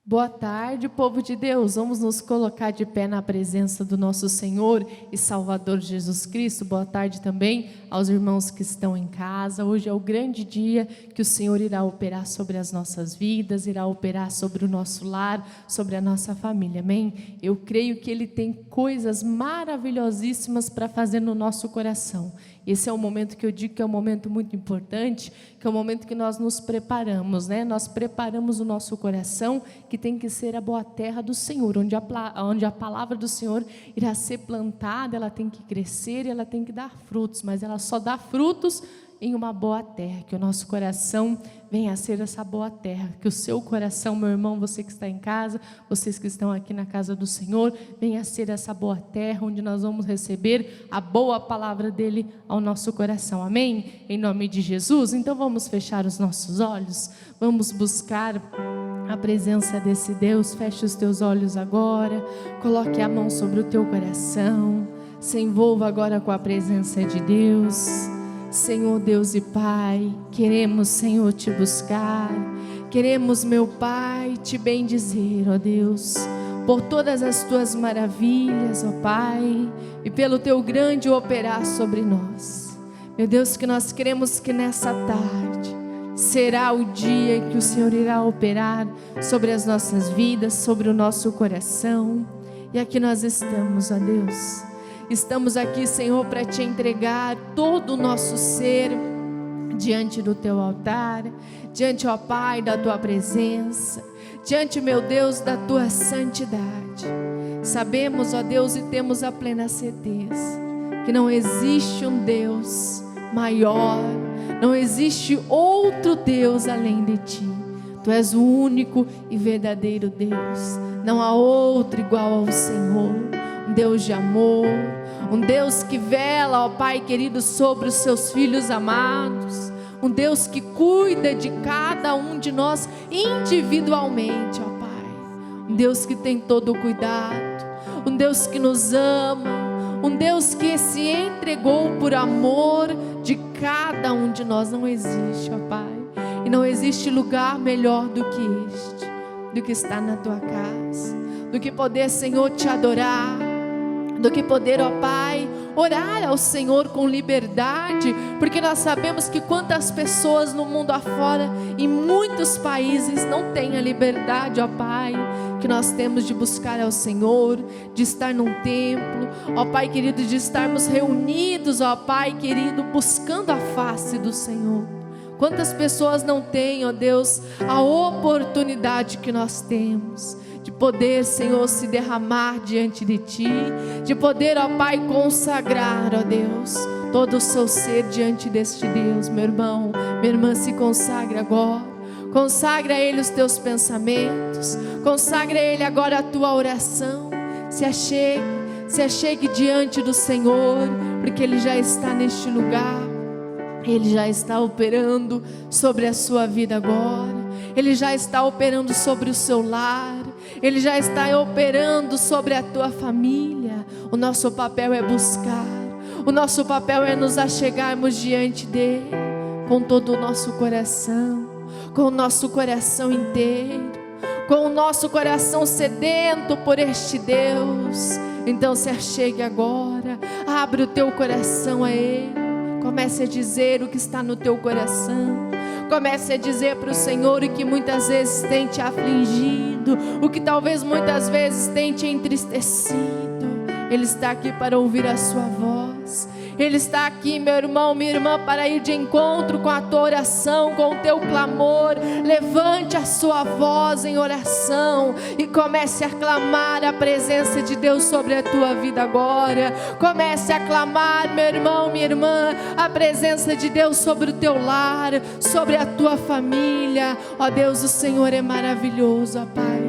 Boa tarde, povo de Deus. Vamos nos colocar de pé na presença do nosso Senhor e Salvador Jesus Cristo. Boa tarde também aos irmãos que estão em casa. Hoje é o grande dia que o Senhor irá operar sobre as nossas vidas, irá operar sobre o nosso lar, sobre a nossa família, amém? Eu creio que Ele tem coisas maravilhosíssimas para fazer no nosso coração. Esse é um momento que eu digo que é um momento muito importante, que é um momento que nós nos preparamos, né? Nós preparamos o nosso coração, que tem que ser a boa terra do Senhor, onde a palavra do Senhor irá ser plantada, ela tem que crescer e ela tem que dar frutos, mas ela só dá frutos em uma boa terra, que o nosso coração venha a ser essa boa terra, que o seu coração, meu irmão, você que está em casa, vocês que estão aqui na casa do Senhor, venha a ser essa boa terra, onde nós vamos receber a boa palavra dEle ao nosso coração, amém? Em nome de Jesus. Então vamos fechar os nossos olhos, vamos buscar a presença desse Deus. Feche os teus olhos agora, coloque a mão sobre o teu coração, se envolva agora com a presença de Deus. Senhor Deus e Pai, queremos, Senhor, te buscar, queremos, meu Pai, te bendizer, ó Deus, por todas as tuas maravilhas, ó Pai, e pelo teu grande operar sobre nós. Meu Deus, que nós queremos que nessa tarde será o dia em que o Senhor irá operar sobre as nossas vidas, sobre o nosso coração, e aqui nós estamos, ó Deus. Estamos aqui, Senhor, para te entregar todo o nosso ser diante do teu altar, diante, ó Pai, da tua presença, diante, meu Deus, da tua santidade. Sabemos, ó Deus, e temos a plena certeza que não existe um Deus maior, não existe outro Deus além de ti. Tu és o único e verdadeiro Deus, não há outro igual ao Senhor. Um Deus de amor, um Deus que vela, ó Pai querido, sobre os seus filhos amados, um Deus que cuida de cada um de nós individualmente, ó Pai, um Deus que tem todo o cuidado, um Deus que nos ama, um Deus que se entregou por amor de cada um de nós. Não existe, ó Pai, e não existe lugar melhor do que este, do que estar na tua casa, do que poder, Senhor, te adorar, do que poder, ó Pai, orar ao Senhor com liberdade, porque nós sabemos que quantas pessoas no mundo afora, em muitos países, não têm a liberdade, ó Pai, que nós temos de buscar ao Senhor, de estar num templo, ó Pai querido, de estarmos reunidos, ó Pai querido, buscando a face do Senhor. Quantas pessoas não têm, ó Deus, a oportunidade que nós temos de poder, Senhor, se derramar diante de Ti, de poder, ó Pai, consagrar, ó Deus, todo o seu ser diante deste Deus. Meu irmão, minha irmã, se consagre agora, consagra a Ele os teus pensamentos, consagra a Ele agora a tua oração, se achegue diante do Senhor, porque Ele já está neste lugar, Ele já está operando sobre a sua vida agora, Ele já está operando sobre o seu lar, Ele já está operando sobre a tua família. O nosso papel é buscar, o nosso papel é nos achegarmos diante dEle, com todo o nosso coração, com o nosso coração inteiro, com o nosso coração sedento por este Deus. Então se achegue agora, abre o teu coração a Ele, comece a dizer o que está no teu coração. Comece a dizer para o Senhor o que muitas vezes tem te afligido, o que talvez muitas vezes tem te entristecido. Ele está aqui para ouvir a sua voz. Ele está aqui, meu irmão, minha irmã, para ir de encontro com a tua oração, com o teu clamor. Levante a sua voz em oração e comece a clamar a presença de Deus sobre a tua vida agora. Comece a clamar, meu irmão, minha irmã, a presença de Deus sobre o teu lar, sobre a tua família. Ó Deus, o Senhor é maravilhoso, ó Pai,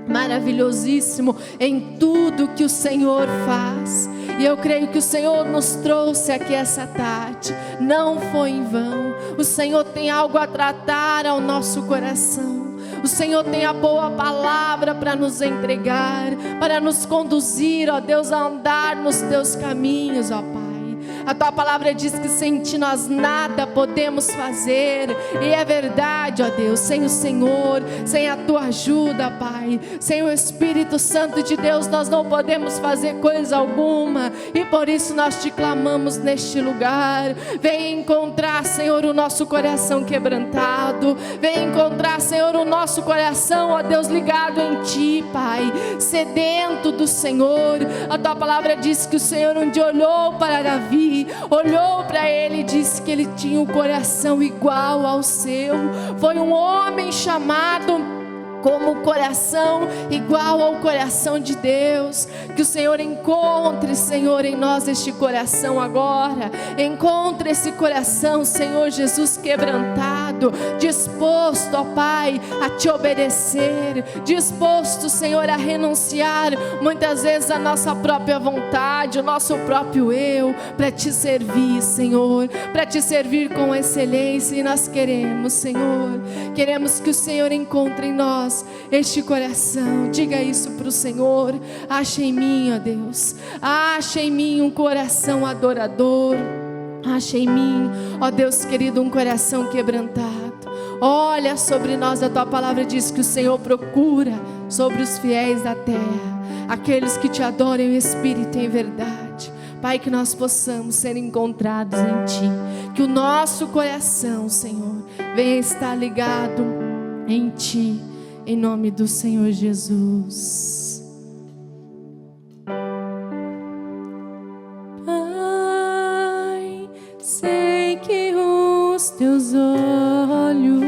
maravilhosíssimo em tudo que o Senhor faz. E eu creio que o Senhor nos trouxe aqui essa tarde, não foi em vão. O Senhor tem algo a tratar ao nosso coração. O Senhor tem a boa palavra para nos entregar, para nos conduzir, ó Deus, a andar nos teus caminhos, ó Pai, A tua palavra diz que sem ti nós nada podemos fazer. E é verdade, ó Deus, sem o Senhor, sem a tua ajuda, Pai, sem o Espírito Santo de Deus, nós não podemos fazer coisa alguma. E por isso nós te clamamos neste lugar. Vem encontrar, Senhor, o nosso coração quebrantado. Vem encontrar, Senhor, o nosso coração, ó Deus, ligado em ti, Pai, sedento do Senhor. A tua palavra diz que o Senhor um dia olhou para Davi, olhou para ele e disse que ele tinha um coração igual ao seu. Foi um homem chamado como o coração igual ao coração de Deus. Que o Senhor encontre, Senhor, em nós este coração agora. Encontre esse coração, Senhor Jesus, quebrantado, disposto, ó Pai, a te obedecer, disposto, Senhor, a renunciar muitas vezes a nossa própria vontade, o nosso próprio eu, para te servir, Senhor, para te servir com excelência. E nós queremos, Senhor, queremos que o Senhor encontre em nós este coração. Diga isso para o Senhor. Acha em mim, ó Deus, acha em mim um coração adorador. Acha em mim, ó Deus querido, um coração quebrantado. Olha sobre nós, a tua palavra diz que o Senhor procura sobre os fiéis da terra aqueles que te adoram em espírito e em verdade. Pai, que nós possamos ser encontrados em ti, que o nosso coração, Senhor, venha estar ligado em ti, em nome do Senhor Jesus. Pai, sei que os teus olhos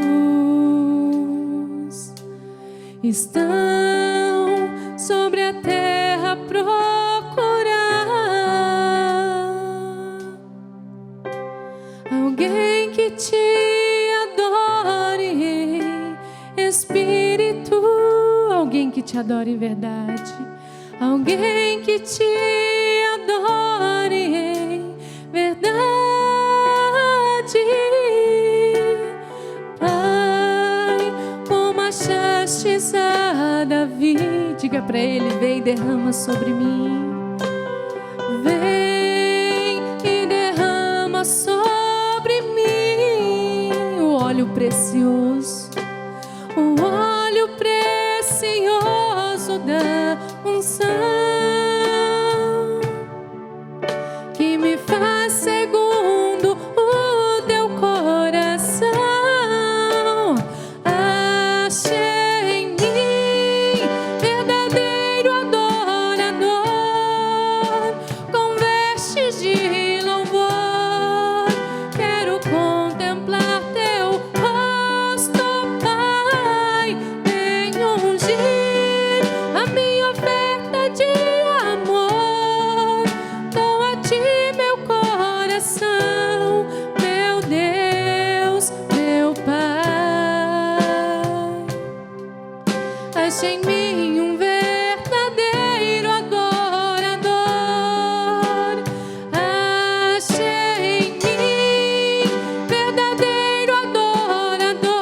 estão sobre a terra a procurar alguém que te adore em espírito, alguém que te adore em verdade, alguém que te adore em verdade. Pai, como achastes a Davi, diga para ele: vem e derrama sobre mim. Vem e derrama sobre mim o óleo precioso, o óleo precioso da unção, que me faz segundo o teu coração. Achei em mim verdadeiro adorador, com vestes de louvor. Quero contemplar teu rosto, Pai. Vem ungir a minha oferta de amor. Dou a ti meu coração, meu Deus, meu Pai. Achei em mim um verdadeiro adorador. Achei em mim verdadeiro adorador,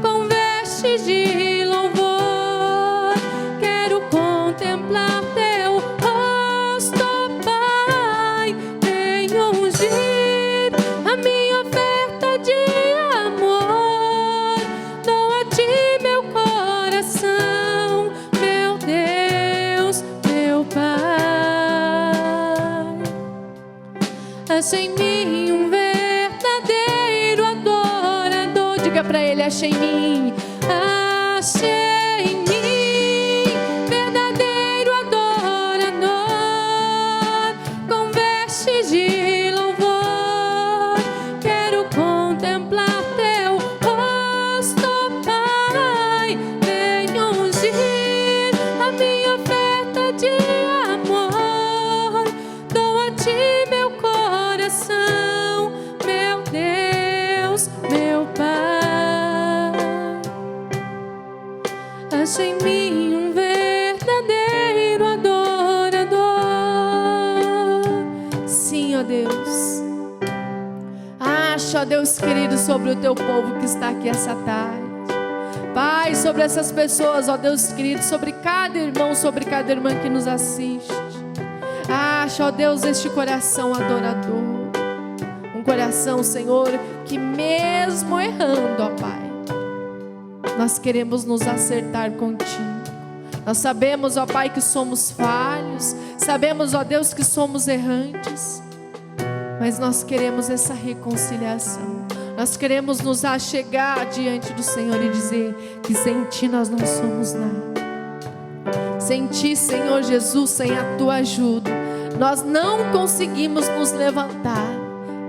com vestes de louvor. Quero contemplar teu rosto, Pai. Vem ungir a minha oferta de amor. Dou a ti meu coração, meu Deus, meu Pai. Achei em mim um verdadeiro adorador. Diga para ele: achei em mim. Achei em mim verdadeiro adorador, com vestes de louvor. Quero contemplar teu rosto, Pai. Vem ungir a minha oferta de amor. Dou a ti meu coração, meu Deus, meu Pai. Achei em mim um verdadeiro adorador. Sim, ó Deus. Acha, ó Deus querido, sobre o teu povo que está aqui essa tarde. Pai, sobre essas pessoas, ó Deus querido, sobre cada irmão, sobre cada irmã que nos assiste. Acha, ó Deus, este coração adorador. Um coração, Senhor, que mesmo errando, ó Pai, nós queremos nos acertar contigo. Nós sabemos, ó Pai, que somos falhos. Sabemos, ó Deus, que somos errantes. Mas nós queremos essa reconciliação. Nós queremos nos achegar diante do Senhor e dizer que sem Ti nós não somos nada. Sem Ti, Senhor Jesus, sem a Tua ajuda, nós não conseguimos nos levantar.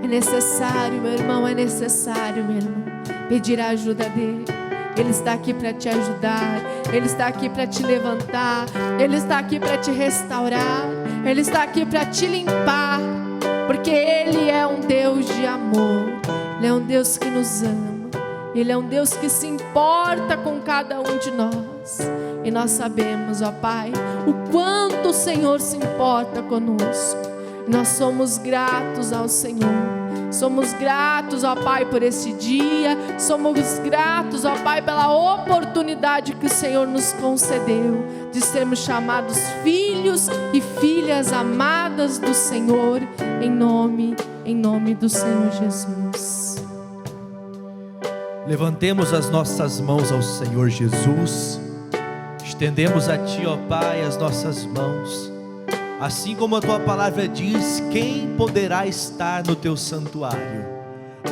É necessário, meu irmão, é necessário, minha irmã, pedir a ajuda dEle. Ele está aqui para te ajudar. Ele está aqui para te levantar. Ele está aqui para te restaurar. Ele está aqui para te limpar. Porque Ele é um Deus de amor. Ele é um Deus que nos ama. Ele é um Deus que se importa com cada um de nós. E nós sabemos, ó Pai, o quanto o Senhor se importa conosco. Nós somos gratos ao Senhor. Somos gratos, ó Pai, por esse dia. Somos gratos, ó Pai, pela oportunidade que o Senhor nos concedeu de sermos chamados filhos e filhas amadas do Senhor, em nome do Senhor Jesus. Levantemos as nossas mãos ao Senhor Jesus. Estendemos a Ti, ó Pai, as nossas mãos. Assim como a Tua palavra diz, quem poderá estar no Teu santuário?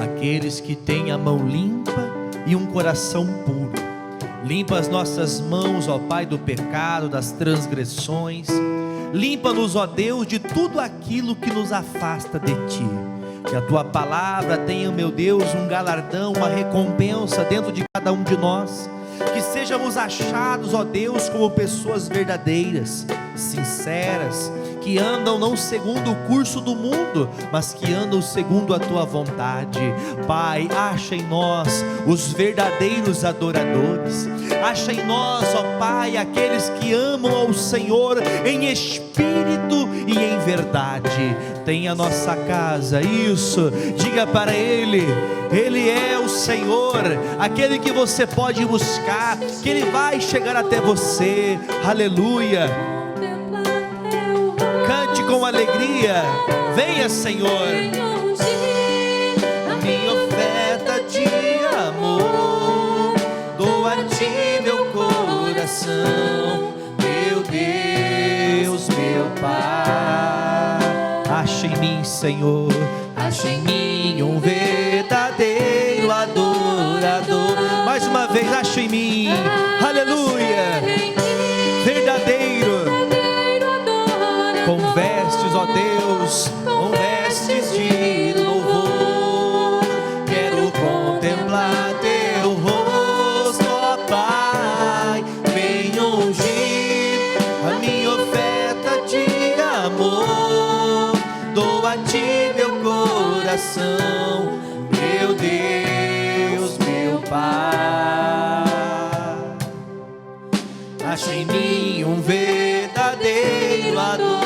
Aqueles que têm a mão limpa e um coração puro. Limpa as nossas mãos, ó Pai, do pecado, das transgressões. Limpa-nos, ó Deus, de tudo aquilo que nos afasta de Ti. Que a Tua palavra tenha, meu Deus, um galardão, uma recompensa dentro de cada um de nós. Que sejamos achados, ó Deus, como pessoas verdadeiras, sinceras, que andam não segundo o curso do mundo, mas que andam segundo a Tua vontade. Pai, acha em nós os verdadeiros adoradores. Acha em nós, ó Pai, aqueles que amam ao Senhor em espírito e em verdade. Tenha a nossa casa, isso, diga para Ele. Ele é o Senhor, aquele que você pode buscar, que Ele vai chegar até você. Aleluia. Cante com alegria. Venha, Senhor. A minha oferta de amor, dou a Ti meu coração, meu Deus, meu Pai. Acha em mim, Senhor, acha em mim um verdadeiro adorador. Mais uma vez, acha em mim, aleluia, verdadeiro, com vestes, ó Deus, com vestes de louvor. Quero contemplar Teu rosto, ó Pai. Vem ungir a minha oferta de amor, dou a Ti meu coração, meu Deus, meu Pai. Acha em mim um verdadeiro adorador.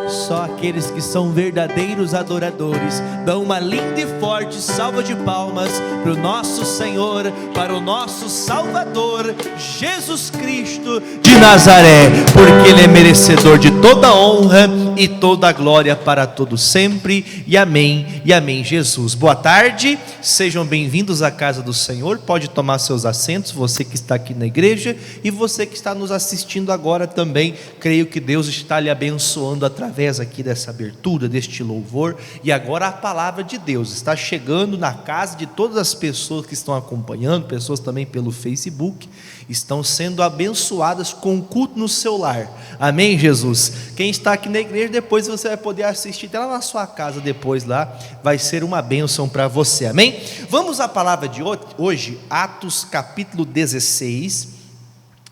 Só aqueles que são verdadeiros adoradores dão uma linda e forte salva de palmas para o nosso Senhor, para o nosso Salvador, Jesus Cristo de Nazaré, porque Ele é merecedor de toda honra e toda glória para todos sempre, e amém, Jesus. Boa tarde, sejam bem-vindos à casa do Senhor. Pode tomar seus assentos, você que está aqui na igreja e você que está nos assistindo agora também. Creio que Deus está lhe abençoando através aqui dessa abertura, deste louvor. E agora a palavra de Deus está chegando na casa de todas as pessoas que estão acompanhando, pessoas também pelo Facebook, estão sendo abençoadas com o culto no seu lar. Amém, Jesus? Quem está aqui na igreja, depois você vai poder assistir até lá na sua casa, depois lá, vai ser uma bênção para você, amém? Vamos à palavra de hoje, Atos capítulo 16,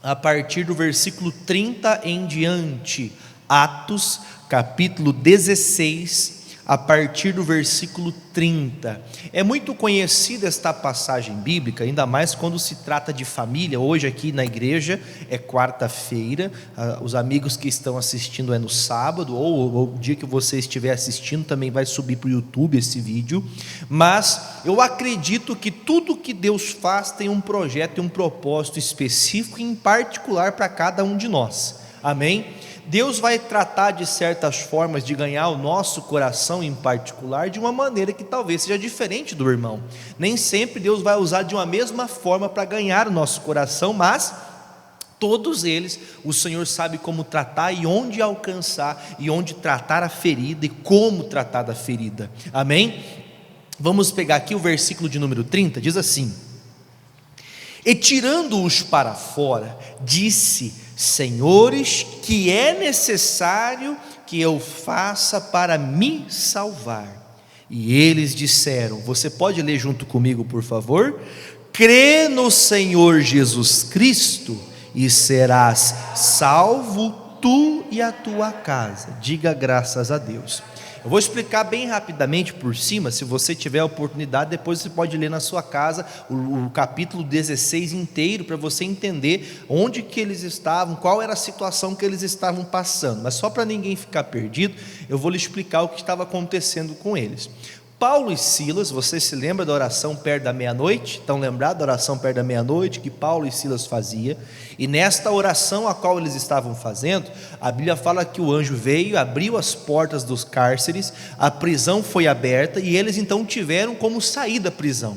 a partir do versículo 30 em diante. Atos capítulo 16, a partir do versículo 30. É muito conhecida esta passagem bíblica, ainda mais quando se trata de família. Hoje aqui na igreja é quarta-feira, os amigos que estão assistindo é no sábado, ou o dia que você estiver assistindo também vai subir para o YouTube esse vídeo. Mas eu acredito que tudo que Deus faz tem um projeto e um propósito específico e em particular para cada um de nós, amém? Deus vai tratar de certas formas de ganhar o nosso coração em particular de uma maneira que talvez seja diferente do irmão. Nem sempre Deus vai usar de uma mesma forma para ganhar o nosso coração, mas todos eles, o Senhor sabe como tratar e onde alcançar, e onde tratar a ferida e como tratar da ferida. Amém? Vamos pegar aqui o versículo de número 30, diz assim: e tirando-os para fora, disse: senhores, que é necessário que eu faça para me salvar? E eles disseram, você pode ler junto comigo, por favor? Crê no Senhor Jesus Cristo e serás salvo, tu e a tua casa. Diga graças a Deus. Eu vou explicar bem rapidamente por cima. Se você tiver a oportunidade, depois você pode ler na sua casa o capítulo 16 inteiro, para você entender onde que eles estavam, qual era a situação que eles estavam passando. Mas só para ninguém ficar perdido, eu vou lhe explicar o que estava acontecendo com eles. Paulo e Silas, você se lembra da oração perto da meia-noite? Estão lembrados da oração perto da meia-noite que Paulo e Silas faziam? E nesta oração a qual eles estavam fazendo, a Bíblia fala que o anjo veio, abriu as portas dos cárceres, a prisão foi aberta e eles então tiveram como sair da prisão.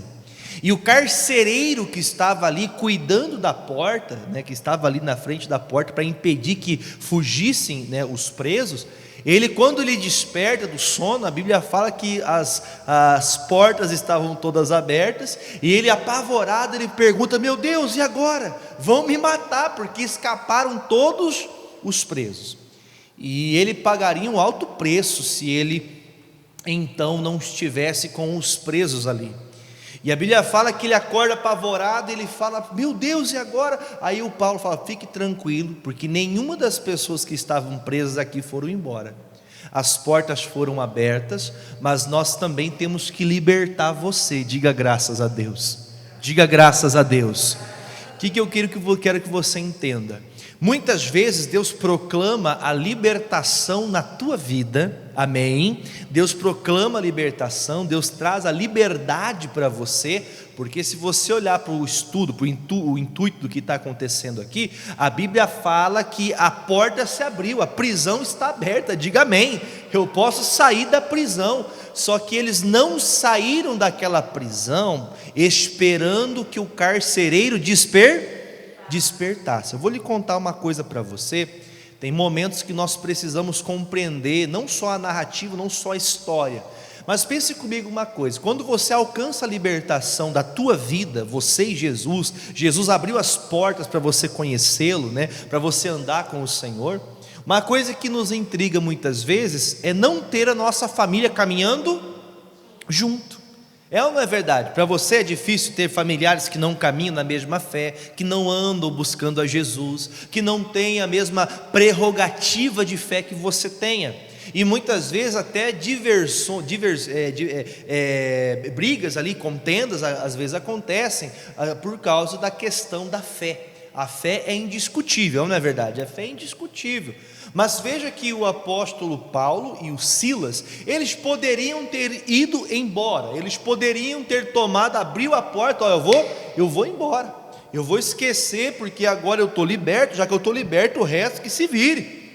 E o carcereiro que estava ali cuidando da porta, que estava ali na frente da porta para impedir que fugissem, os presos, ele, quando ele desperta do sono, a Bíblia fala que as portas estavam todas abertas, e ele, apavorado, ele pergunta: meu Deus, e agora? Vão me matar, porque escaparam todos os presos. E ele pagaria um alto preço se ele então não estivesse com os presos ali. E a Bíblia fala que ele acorda apavorado, ele fala: meu Deus, e agora? Aí o Paulo fala: fique tranquilo, porque nenhuma das pessoas que estavam presas aqui foram embora. As portas foram abertas, mas nós também temos que libertar você. Diga graças a Deus. Diga graças a Deus. O que eu quero que você entenda? Muitas vezes Deus proclama a libertação na tua vida, amém? Deus proclama a libertação, Deus traz a liberdade para você, porque se você olhar para o estudo, para o intuito do que está acontecendo aqui, a Bíblia fala que a porta se abriu, a prisão está aberta. Diga amém, eu posso sair da prisão. Só que eles não saíram daquela prisão esperando que o carcereiro despertasse. Eu vou lhe contar uma coisa para você. Tem momentos que nós precisamos compreender não só a narrativa, não só a história, mas pense comigo uma coisa: quando você alcança a libertação da tua vida, você e Jesus abriu as portas para você conhecê-lo, para você andar com o Senhor. Uma coisa que nos intriga muitas vezes é não ter a nossa família caminhando junto. É ou não é verdade? Para você é difícil ter familiares que não caminham na mesma fé, que não andam buscando a Jesus, que não têm a mesma prerrogativa de fé que você tenha. E muitas vezes até brigas ali, contendas, às vezes acontecem por causa da questão da fé. A fé é indiscutível, não é verdade? A fé é indiscutível. Mas veja que o apóstolo Paulo e o Silas, eles poderiam ter ido embora, eles poderiam ter abriu a porta: eu vou embora, eu vou esquecer, porque agora eu estou liberto, já que eu estou liberto, o resto que se vire.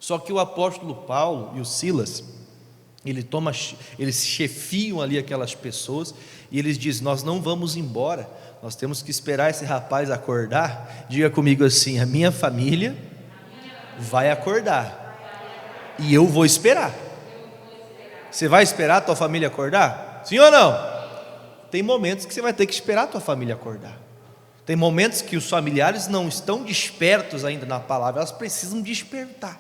Só que o apóstolo Paulo e o Silas, eles chefiam ali aquelas pessoas, e eles dizem: nós não vamos embora, nós temos que esperar esse rapaz acordar. Diga comigo assim: a minha família vai acordar e eu vou esperar. Você vai esperar a tua família acordar? Sim ou não? Tem momentos que você vai ter que esperar a tua família acordar. Tem momentos que os familiares não estão despertos ainda na palavra, elas precisam despertar.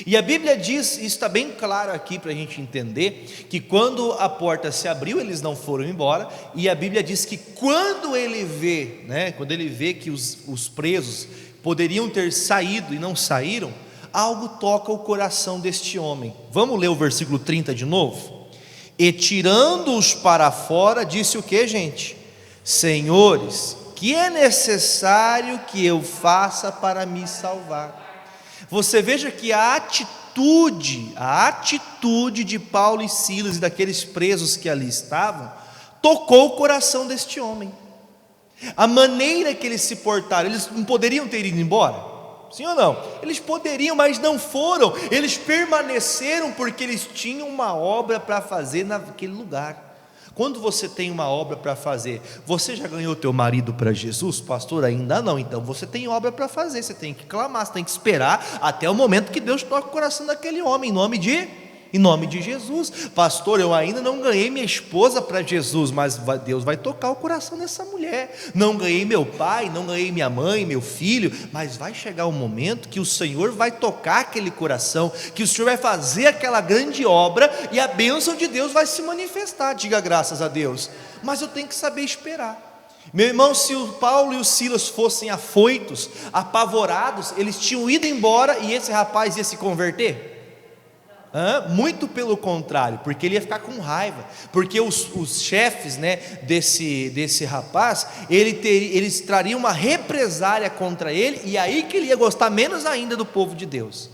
E a Bíblia diz, isso está bem claro aqui para a gente entender, que quando a porta se abriu, eles não foram embora. E a Bíblia diz que quando ele vê que os presos poderiam ter saído e não saíram, algo toca o coração deste homem. Vamos ler o versículo 30 de novo? E tirando-os para fora, disse o que, gente? Senhores, que é necessário que eu faça para me salvar? Você veja que a atitude de Paulo e Silas e daqueles presos que ali estavam, tocou o coração deste homem. A maneira que eles se portaram, eles não poderiam ter ido embora? Sim ou não? Eles poderiam, mas não foram. Eles permaneceram porque eles tinham uma obra para fazer naquele lugar. Quando você tem uma obra para fazer, você já ganhou teu marido para Jesus? Pastor, ainda não. Então você tem obra para fazer, você tem que clamar, você tem que esperar até o momento que Deus toque o coração daquele homem, em nome de Jesus. Pastor, eu ainda não ganhei minha esposa para Jesus, mas Deus vai tocar o coração dessa mulher. Não ganhei meu pai, não ganhei minha mãe, meu filho, mas vai chegar um momento que o Senhor vai tocar aquele coração, que o Senhor vai fazer aquela grande obra e a bênção de Deus vai se manifestar. Diga graças a Deus. Mas eu tenho que saber esperar. Meu irmão, se o Paulo e o Silas fossem afoitos, apavorados, eles tinham ido embora e esse rapaz ia se converter? Muito pelo contrário, porque ele ia ficar com raiva, porque os chefes, né, desse rapaz, eles trariam uma represália contra ele, e aí que ele ia gostar menos ainda do povo de Deus.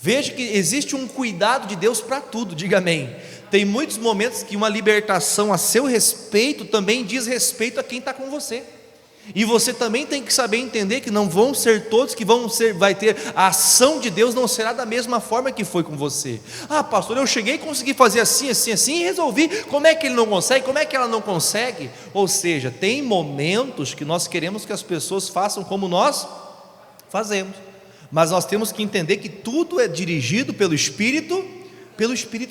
Veja que existe um cuidado de Deus para tudo, diga amém. Tem muitos momentos que uma libertação a seu respeito também diz respeito a quem está com você. E você também tem que saber entender que não vão ser todos que vai ter a ação de Deus, não será da mesma forma que foi com você. Pastor, eu cheguei e consegui fazer assim e resolvi. Como é que ele não consegue? Como é que ela não consegue? Ou seja, tem momentos que nós queremos que as pessoas façam como nós fazemos, mas nós temos que entender que tudo é dirigido pelo Espírito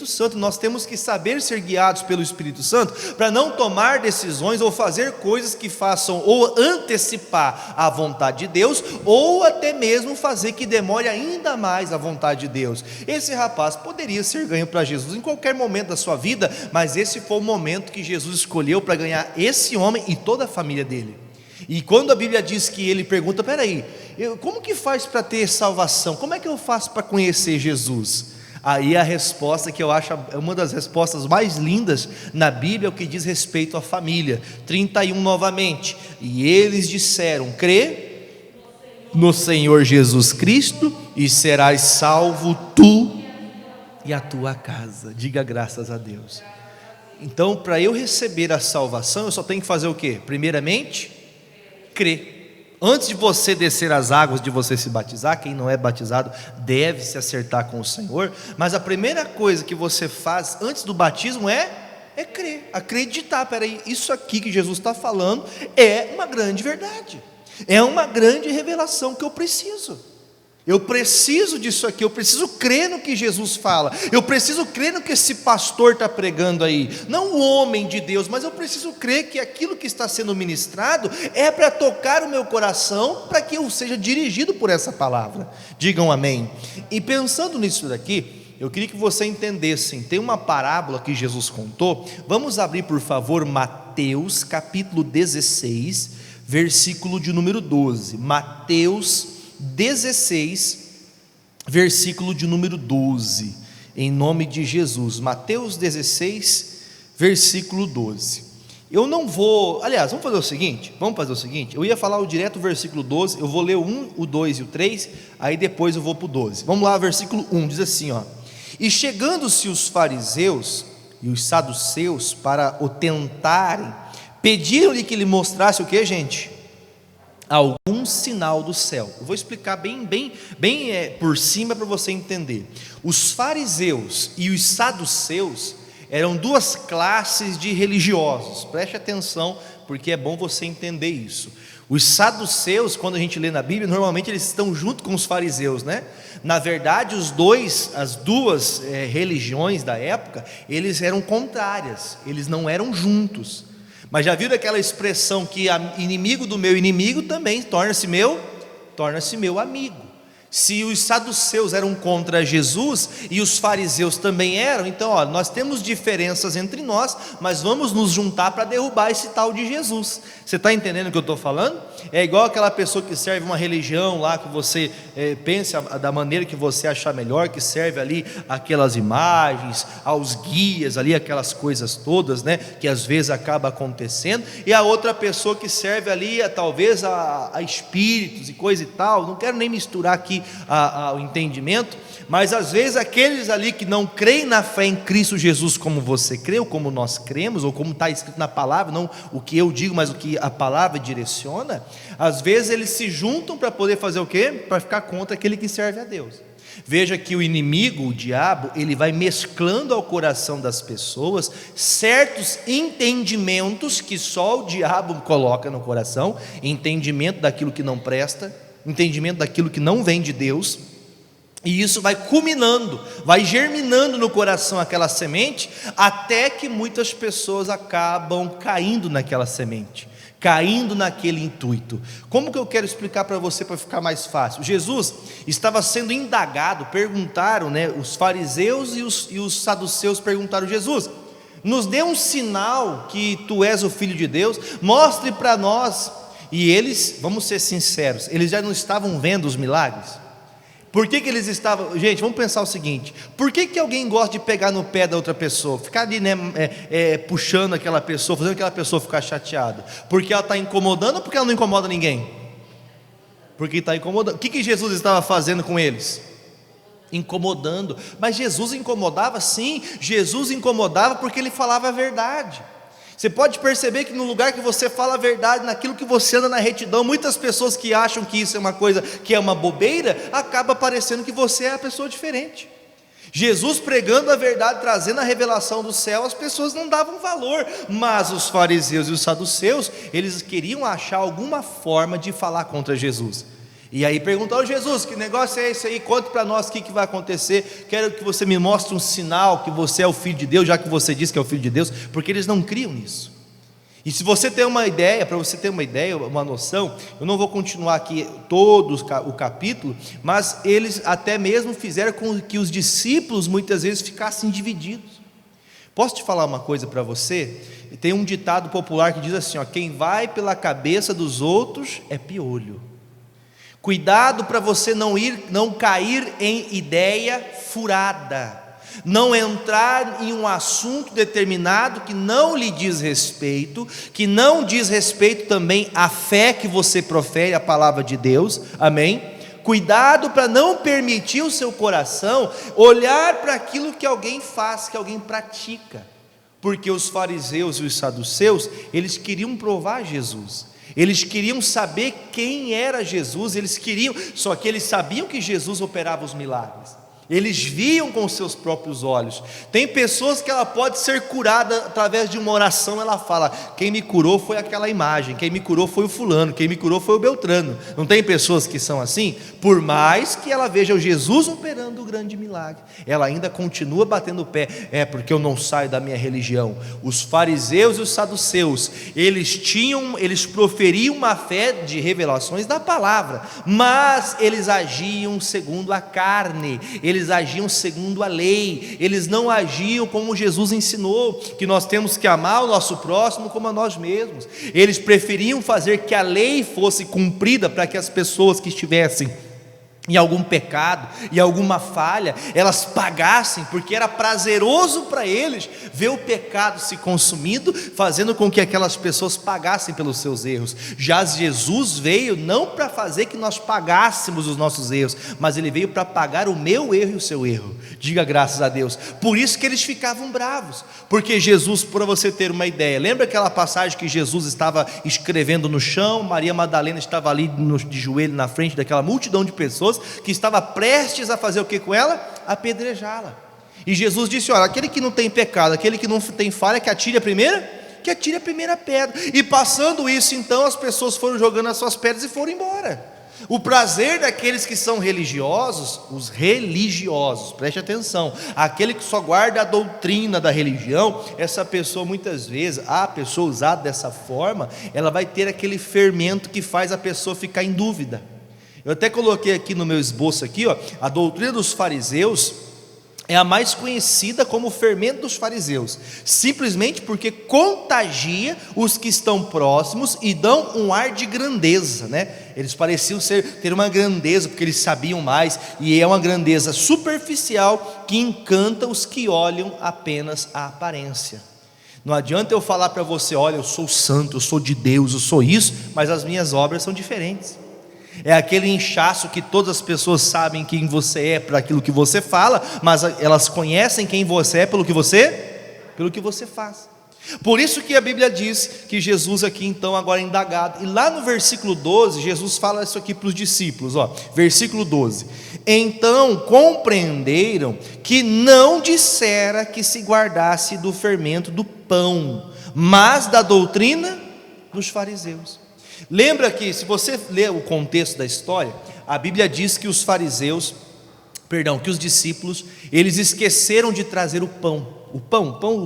Santo. Nós temos que saber ser guiados pelo Espírito Santo para não tomar decisões ou fazer coisas que façam ou antecipar a vontade de Deus, ou até mesmo fazer que demore ainda mais a vontade de Deus. Esse rapaz poderia ser ganho para Jesus em qualquer momento da sua vida, mas esse foi o momento que Jesus escolheu para ganhar esse homem e toda a família dele. E quando a Bíblia diz que ele pergunta, peraí, como que faz para ter salvação? Como é que eu faço para conhecer Jesus? Aí a resposta que eu acho uma das respostas mais lindas na Bíblia é o que diz respeito à família. 31 novamente. E eles disseram: crê no Senhor Jesus Cristo e serás salvo tu e a tua casa. Diga graças a Deus. Então, para eu receber a salvação, eu só tenho que fazer o quê? Primeiramente, crer. Antes de você descer as águas, de você se batizar, quem não é batizado deve se acertar com o Senhor, mas a primeira coisa que você faz antes do batismo é crer, acreditar. Peraí, isso aqui que Jesus está falando é uma grande verdade, é uma grande revelação que eu preciso disso aqui, eu preciso crer no que Jesus fala, eu preciso crer no que esse pastor está pregando aí, não o homem de Deus, mas eu preciso crer que aquilo que está sendo ministrado é para tocar o meu coração, para que eu seja dirigido por essa palavra. Digam amém. E pensando nisso daqui, eu queria que você entendesse, tem uma parábola que Jesus contou. Vamos abrir por favor Mateus capítulo 16, versículo de número 12, Mateus 16, versículo de número 12, em nome de Jesus. Mateus 16, versículo 12. Eu não vou, aliás, vamos fazer o seguinte, eu ia falar direto o versículo 12, eu vou ler o 1, o 2 e o 3, aí depois eu vou para o 12. Vamos lá, versículo 1, diz assim, e chegando-se os fariseus e os saduceus para o tentarem, pediram-lhe que lhe mostrasse o que, gente? Algum sinal do céu. Eu vou explicar bem por cima para você entender. Os fariseus e os saduceus eram duas classes de religiosos. Preste atenção, porque é bom você entender isso. Os saduceus, quando a gente lê na Bíblia, normalmente eles estão junto com os fariseus, né? Na verdade, as duas religiões da época, eles eram contrárias, eles não eram juntos. Mas já viram aquela expressão que inimigo do meu inimigo também torna-se meu amigo? Se os saduceus eram contra Jesus e os fariseus também eram, então nós temos diferenças entre nós, mas vamos nos juntar para derrubar esse tal de Jesus. Você está entendendo o que eu estou falando? É igual aquela pessoa que serve uma religião lá, que você pensa da maneira que você achar melhor, que serve ali aquelas imagens, aos guias ali, aquelas coisas todas, né, que às vezes acaba acontecendo, e a outra pessoa que serve ali talvez a espíritos e coisa e tal. Não quero nem misturar aqui o entendimento, mas às vezes aqueles ali que não creem na fé em Cristo Jesus como você crê, ou como nós cremos, ou como está escrito na palavra, não o que eu digo, mas o que a palavra direciona, às vezes eles se juntam para poder fazer o quê? Para ficar contra aquele que serve a Deus. Veja que o inimigo, o diabo, ele vai mesclando ao coração das pessoas certos entendimentos que só o diabo coloca no coração, entendimento daquilo que não presta, entendimento daquilo que não vem de Deus, e isso vai culminando, vai germinando no coração aquela semente, até que muitas pessoas acabam caindo naquela semente, caindo naquele intuito. Como que eu quero explicar para você para ficar mais fácil? Jesus estava sendo indagado, perguntaram, os fariseus e os saduceus perguntaram: Jesus, nos dê um sinal que tu és o Filho de Deus, mostre para nós. E eles, vamos ser sinceros, eles já não estavam vendo os milagres? Por que eles estavam... Gente, vamos pensar o seguinte: por que alguém gosta de pegar no pé da outra pessoa, ficar ali, puxando aquela pessoa, fazendo aquela pessoa ficar chateada? Porque ela está incomodando ou porque ela não incomoda ninguém? Porque está incomodando. O que Jesus estava fazendo com eles? Incomodando. Mas Jesus incomodava, sim. Jesus incomodava porque ele falava a verdade. Você pode perceber que no lugar que você fala a verdade, naquilo que você anda na retidão, muitas pessoas que acham que isso é uma coisa, que é uma bobeira, acaba parecendo que você é a pessoa diferente. Jesus pregando a verdade, trazendo a revelação do céu, as pessoas não davam valor, mas os fariseus e os saduceus, eles queriam achar alguma forma de falar contra Jesus. E aí perguntaram: Jesus, que negócio é esse aí? Conte para nós o que vai acontecer. Quero que você me mostre um sinal que você é o Filho de Deus, já que você diz que é o Filho de Deus, porque eles não criam nisso. E se você tem uma ideia, para você ter uma ideia, uma noção, eu não vou continuar aqui todo o capítulo, mas eles até mesmo fizeram com que os discípulos muitas vezes ficassem divididos. Posso te falar uma coisa para você? Tem um ditado popular que diz assim, quem vai pela cabeça dos outros é piolho. Cuidado para você não cair em ideia furada, não entrar em um assunto determinado que não lhe diz respeito, que não diz respeito também à fé que você profere, a palavra de Deus, amém? Cuidado para não permitir o seu coração olhar para aquilo que alguém faz, que alguém pratica, porque os fariseus e os saduceus, eles queriam provar Jesus. Eles queriam saber quem era Jesus, só que eles sabiam que Jesus operava os milagres. Eles viam com seus próprios olhos. Tem pessoas que ela pode ser curada através de uma oração. Ela fala: quem me curou foi aquela imagem, quem me curou foi o fulano, quem me curou foi o Beltrano. Não tem pessoas que são assim? Por mais que ela veja o Jesus operando o grande milagre, ela ainda continua batendo o pé. Porque eu não saio da minha religião. Os fariseus e os saduceus, eles proferiam uma fé de revelações da palavra, mas eles agiam segundo a carne, eles agiam segundo a lei, eles não agiam como Jesus ensinou, que nós temos que amar o nosso próximo como a nós mesmos. Eles preferiam fazer que a lei fosse cumprida para que as pessoas que estivessem em algum pecado, e alguma falha, elas pagassem, porque era prazeroso para eles ver o pecado se consumindo, fazendo com que aquelas pessoas pagassem pelos seus erros. Já Jesus veio não para fazer que nós pagássemos os nossos erros, mas ele veio para pagar o meu erro e o seu erro. Diga graças a Deus. Por isso que eles ficavam bravos, porque Jesus, para você ter uma ideia, lembra aquela passagem que Jesus estava escrevendo no chão, Maria Madalena estava ali de joelho na frente daquela multidão de pessoas, que estava prestes a fazer o que com ela? Apedrejá-la. E Jesus disse: olha, aquele que não tem pecado, aquele que não tem falha, que atire a primeira pedra. E passando isso, então as pessoas foram jogando as suas pedras e foram embora. O prazer daqueles que são religiosos, os religiosos, preste atenção, aquele que só guarda a doutrina da religião, essa pessoa muitas vezes, a pessoa usada dessa forma, ela vai ter aquele fermento que faz a pessoa ficar em dúvida. Eu até coloquei aqui no meu esboço aqui, a doutrina dos fariseus é a mais conhecida como o fermento dos fariseus, simplesmente porque contagia os que estão próximos e dão um ar de grandeza, Eles pareciam ter uma grandeza, porque eles sabiam mais, e é uma grandeza superficial que encanta os que olham apenas a aparência. Não adianta eu falar para você: olha, eu sou santo, eu sou de Deus, eu sou isso, mas as minhas obras são diferentes. É aquele inchaço que todas as pessoas sabem quem você é por aquilo que você fala, mas elas conhecem quem você é pelo que você faz. Por isso que a Bíblia diz que Jesus aqui então agora é indagado. E lá no versículo 12, Jesus fala isso aqui para os discípulos, versículo 12: então compreenderam que não dissera que se guardasse do fermento do pão, mas da doutrina dos fariseus. Lembra que, se você ler o contexto da história, a Bíblia diz que os discípulos, eles esqueceram de trazer o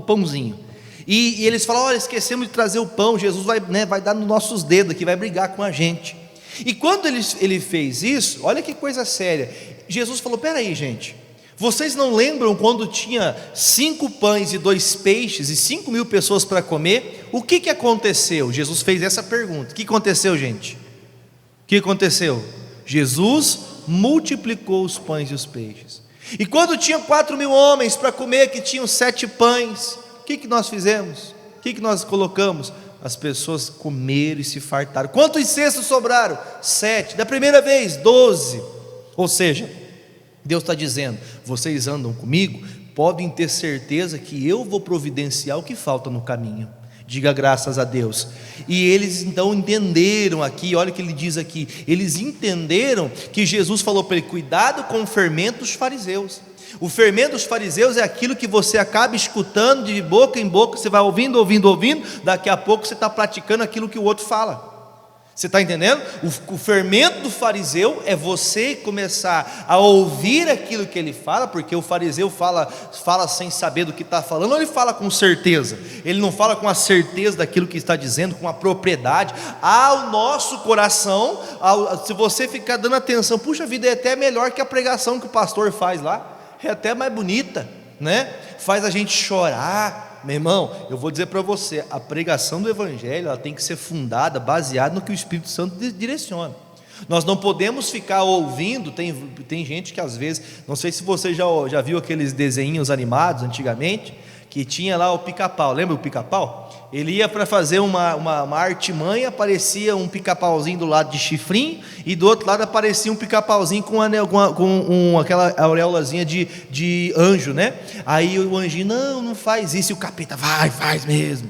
pãozinho. E eles falam: olha, esquecemos de trazer o pão, Jesus vai dar nos nossos dedos aqui, vai brigar com a gente. E quando ele fez isso, olha que coisa séria, Jesus falou: peraí gente, vocês não lembram quando tinha 5 pães e 2 peixes e 5.000 pessoas para comer? O que aconteceu? Jesus fez essa pergunta. O que aconteceu, gente? O que aconteceu? Jesus multiplicou os pães e os peixes. E quando tinha 4.000 homens para comer, que tinham 7 pães, o que nós fizemos? O que nós colocamos? As pessoas comeram e se fartaram. Quantos cestos sobraram? 7. Da primeira vez, 12. Ou seja, Deus está dizendo: vocês andam comigo, podem ter certeza que eu vou providenciar o que falta no caminho. Diga graças a Deus. E eles então entenderam aqui, olha o que ele diz aqui, eles entenderam que Jesus falou para ele: cuidado com o fermento dos fariseus. O fermento dos fariseus é aquilo que você acaba escutando de boca em boca, você vai ouvindo, daqui a pouco você está praticando aquilo que o outro fala. Você está entendendo? O fermento do fariseu é você começar a ouvir aquilo que ele fala, porque o fariseu fala sem saber do que está falando, ou ele fala com certeza? Ele não fala com a certeza daquilo que está dizendo, com a propriedade. O nosso coração, se você ficar dando atenção, puxa vida, é até melhor que a pregação que o pastor faz lá, é até mais bonita, né? Faz a gente chorar. Meu irmão, eu vou dizer para você, a pregação do Evangelho, ela tem que ser fundada, baseada no que o Espírito Santo direciona. Nós não podemos ficar ouvindo, tem gente que às vezes, não sei se você já viu aqueles desenhinhos animados antigamente, que tinha lá o pica-pau, lembra o pica-pau? Ele ia para fazer uma artimanha, aparecia um pica-pauzinho do lado de chifrinho, e do outro lado aparecia um pica-pauzinho com aquela auréolazinha de anjo, né? Aí o anjinho: não faz isso, e o capeta: faz mesmo.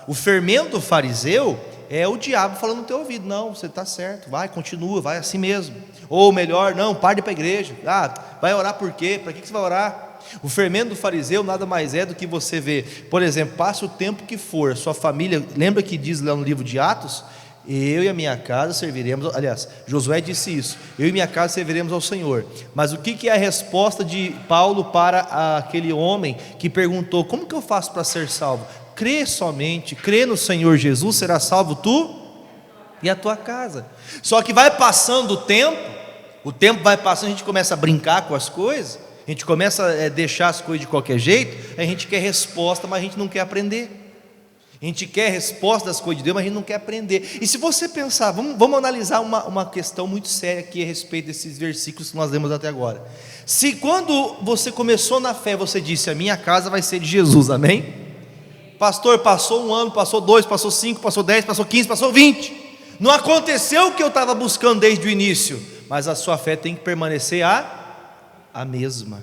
O fermento do fariseu é o diabo falando no teu ouvido: não, você está certo, continua, vai assim mesmo. Ou melhor, não, para de ir para a igreja. Vai orar por quê? Para que você vai orar? O fermento do fariseu nada mais é do que você ver, por exemplo, passa o tempo que for, sua família, lembra que diz lá no livro de Atos: eu e a minha casa serviremos, aliás, Josué disse isso: eu e minha casa serviremos ao Senhor. Mas o que é a resposta de Paulo para aquele homem que perguntou: como que eu faço para ser salvo? Crê somente, crê no Senhor Jesus, será salvo tu e a tua casa. Só que vai passando o tempo vai passando, a gente começa a brincar com as coisas, a gente começa a deixar as coisas de qualquer jeito, a gente quer resposta, mas a gente não quer aprender. A gente quer resposta das coisas de Deus, mas a gente não quer aprender. E se você pensar, vamos analisar uma questão muito séria aqui a respeito desses versículos que nós lemos até agora. Se quando você começou na fé, você disse: a minha casa vai ser de Jesus, amém? Pastor, passou 1 ano, passou 2, passou 5, passou 10, passou 15, passou 20, não aconteceu o que eu estava buscando desde o início, mas a sua fé tem que permanecer a mesma.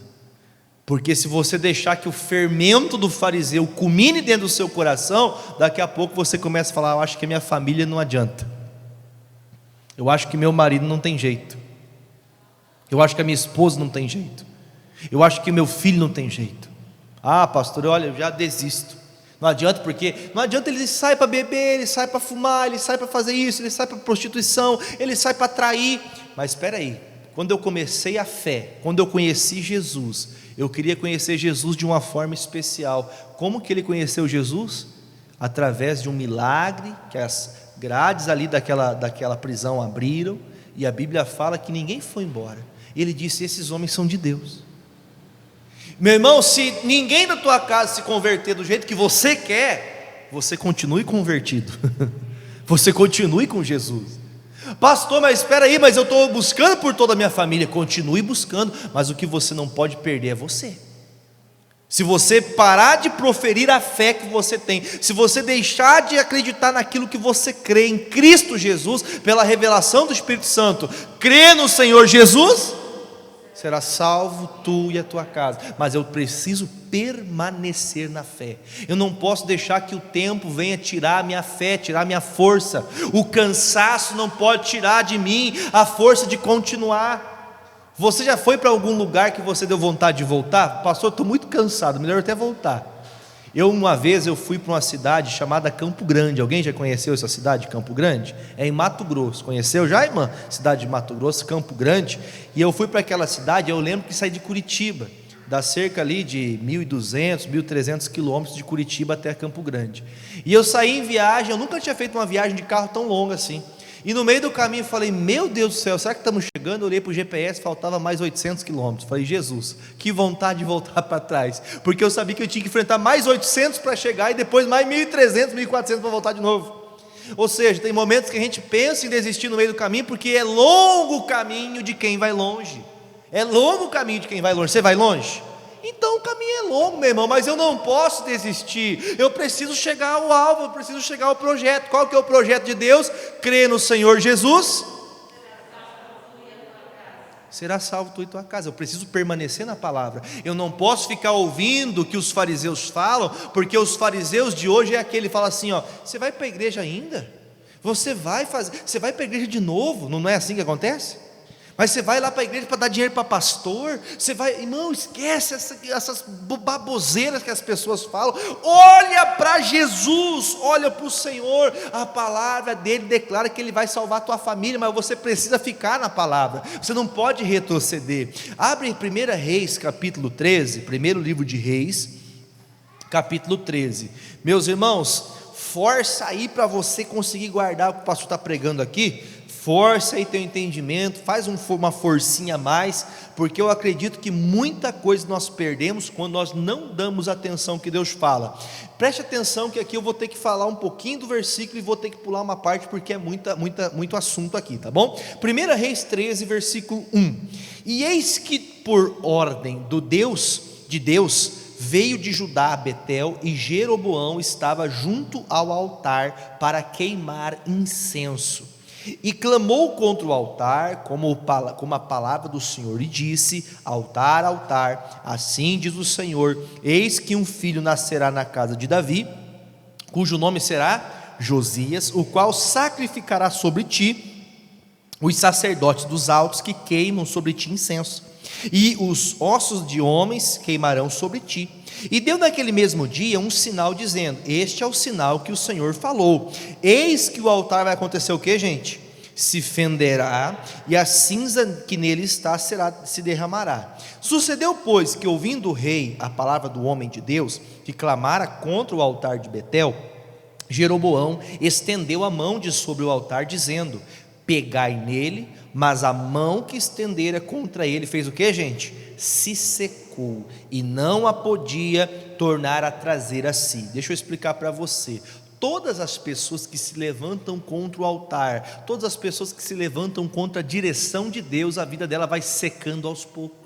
Porque se você deixar que o fermento do fariseu culmine dentro do seu coração, daqui a pouco você começa a falar: eu acho que a minha família não adianta, eu acho que meu marido não tem jeito, eu acho que a minha esposa não tem jeito, eu acho que meu filho não tem jeito. Pastor, olha, eu já desisto. Não adianta, porque não adianta, ele sai para beber, ele sai para fumar, ele sai para fazer isso, ele sai para prostituição, ele sai para trair. Mas espera aí, quando eu comecei a fé, quando eu conheci Jesus, eu queria conhecer Jesus de uma forma especial. Como que ele conheceu Jesus? Através de um milagre, que as grades ali daquela prisão abriram, e a Bíblia fala que ninguém foi embora. Ele disse: esses homens são de Deus. Meu irmão, se ninguém da tua casa se converter do jeito que você quer, você continue convertido. Você continue com Jesus. Pastor, mas espera aí, mas eu estou buscando por toda a minha família. Continue buscando, mas o que você não pode perder é você. Se você parar de proferir a fé que você tem, se você deixar de acreditar naquilo que você crê em Cristo Jesus, pela revelação do Espírito Santo, crê no Senhor Jesus, será salvo tu e a tua casa. Mas eu preciso permanecer na fé. Eu não posso deixar que o tempo venha tirar a minha fé, tirar a minha força. O cansaço não pode tirar de mim a força de continuar. Você já foi para algum lugar que você deu vontade de voltar? Pastor, estou muito cansado, melhor até voltar. Uma vez eu fui para uma cidade chamada Campo Grande. Alguém já conheceu essa cidade, Campo Grande? É em Mato Grosso. Conheceu já, irmã? Cidade de Mato Grosso, Campo Grande. E eu fui para aquela cidade, eu lembro que saí de Curitiba, dá cerca ali de 1.200, 1.300 quilômetros de Curitiba até Campo Grande. E eu saí em viagem, eu nunca tinha feito uma viagem de carro tão longa assim. E no meio do caminho eu falei, meu Deus do céu, será que estamos chegando? Eu olhei para o GPS, faltava mais 800 quilômetros. Falei, Jesus, que vontade de voltar para trás, porque eu sabia que eu tinha que enfrentar mais 800 para chegar, e depois mais 1.300, 1.400 para voltar de novo. Ou seja, tem momentos que a gente pensa em desistir no meio do caminho, porque é longo o caminho de quem vai longe. É longo o caminho de quem vai longe. Você vai longe? Então o caminho é longo, meu irmão, mas eu não posso desistir. Eu preciso chegar ao alvo, eu preciso chegar ao projeto. Qual que é o projeto de Deus? Crer no Senhor Jesus, será salvo tu e tua casa. Eu preciso permanecer na palavra. Eu não posso ficar ouvindo o que os fariseus falam, porque os fariseus de hoje é aquele que fala assim, ó, você vai para a igreja ainda? Você vai para a igreja de novo? Não é assim que acontece? Mas você vai lá para a igreja para dar dinheiro para pastor? Você vai, irmão, esquece essas baboseiras que as pessoas falam. Olha para Jesus, olha para o Senhor. A palavra dele declara que ele vai salvar a tua família, mas você precisa ficar na palavra. Você não pode retroceder. Abre em 1 Reis capítulo 13, primeiro livro de Reis, capítulo 13. Meus irmãos, força aí para você conseguir guardar o que o pastor está pregando aqui. Força aí teu entendimento, faz uma forcinha a mais, porque eu acredito que muita coisa nós perdemos quando nós não damos atenção que Deus fala. Preste atenção que aqui eu vou ter que falar um pouquinho do versículo e vou ter que pular uma parte, porque é muito assunto aqui, tá bom? 1 Reis 13, versículo 1. E eis que por ordem de Deus, veio de Judá a Betel, e Jeroboão estava junto ao altar para queimar incenso. E clamou contra o altar, como a palavra do Senhor, e disse, altar, altar, assim diz o Senhor, eis que um filho nascerá na casa de Davi, cujo nome será Josias, o qual sacrificará sobre ti os sacerdotes dos altos que queimam sobre ti incenso, e os ossos de homens queimarão sobre ti. E deu naquele mesmo dia um sinal dizendo, este é o sinal que o Senhor falou, eis que o altar vai acontecer o que, gente? Se fenderá, e a cinza que nele está se derramará. Sucedeu, pois, que ouvindo o rei a palavra do homem de Deus, que clamara contra o altar de Betel, Jeroboão estendeu a mão de sobre o altar, dizendo, pegai nele, mas a mão que estendera contra ele, fez o que, gente? Se secou, e não a podia tornar a trazer a si. Deixa eu explicar para você. Todas as pessoas que se levantam contra o altar, todas as pessoas que se levantam contra a direção de Deus, a vida dela vai secando aos poucos.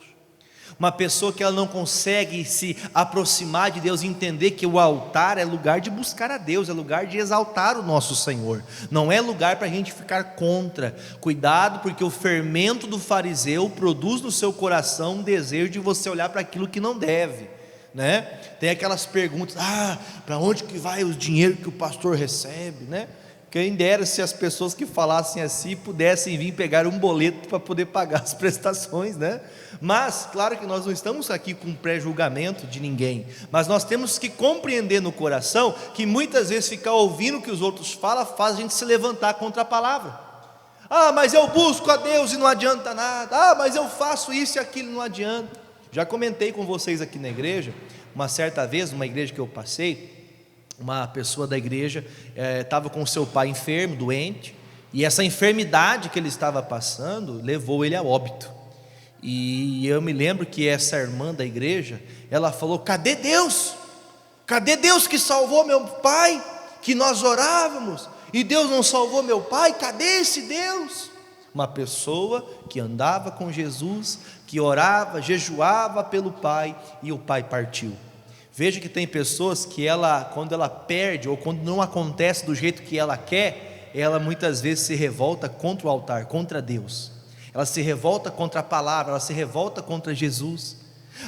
Uma pessoa que ela não consegue se aproximar de Deus, entender que o altar é lugar de buscar a Deus, é lugar de exaltar o nosso Senhor, não é lugar para a gente ficar contra. Cuidado, porque o fermento do fariseu produz no seu coração um desejo de você olhar para aquilo que não deve, né? Tem aquelas perguntas, para onde que vai o dinheiro que o pastor recebe, né? Quem dera se as pessoas que falassem assim pudessem vir pegar um boleto para poder pagar as prestações, né? Mas, claro que nós não estamos aqui com pré-julgamento de ninguém, mas nós temos que compreender no coração que muitas vezes ficar ouvindo o que os outros falam faz a gente se levantar contra a palavra. Mas eu busco a Deus e não adianta nada. Mas eu faço isso e aquilo, não adianta. Já comentei com vocês aqui na igreja, uma certa vez, numa igreja que eu passei, uma pessoa da igreja estava com seu pai enfermo, doente, e essa enfermidade que ele estava passando levou ele a óbito. E eu me lembro que essa irmã da igreja, ela falou, cadê Deus? Cadê Deus que salvou meu pai? Que nós orávamos, e Deus não salvou meu pai? Cadê esse Deus? Uma pessoa que andava com Jesus, que orava, jejuava pelo pai, e o pai partiu. Veja que tem pessoas que quando ela perde, ou quando não acontece do jeito que ela quer, ela muitas vezes se revolta contra o altar, contra Deus. Ela se revolta contra a palavra, ela se revolta contra Jesus.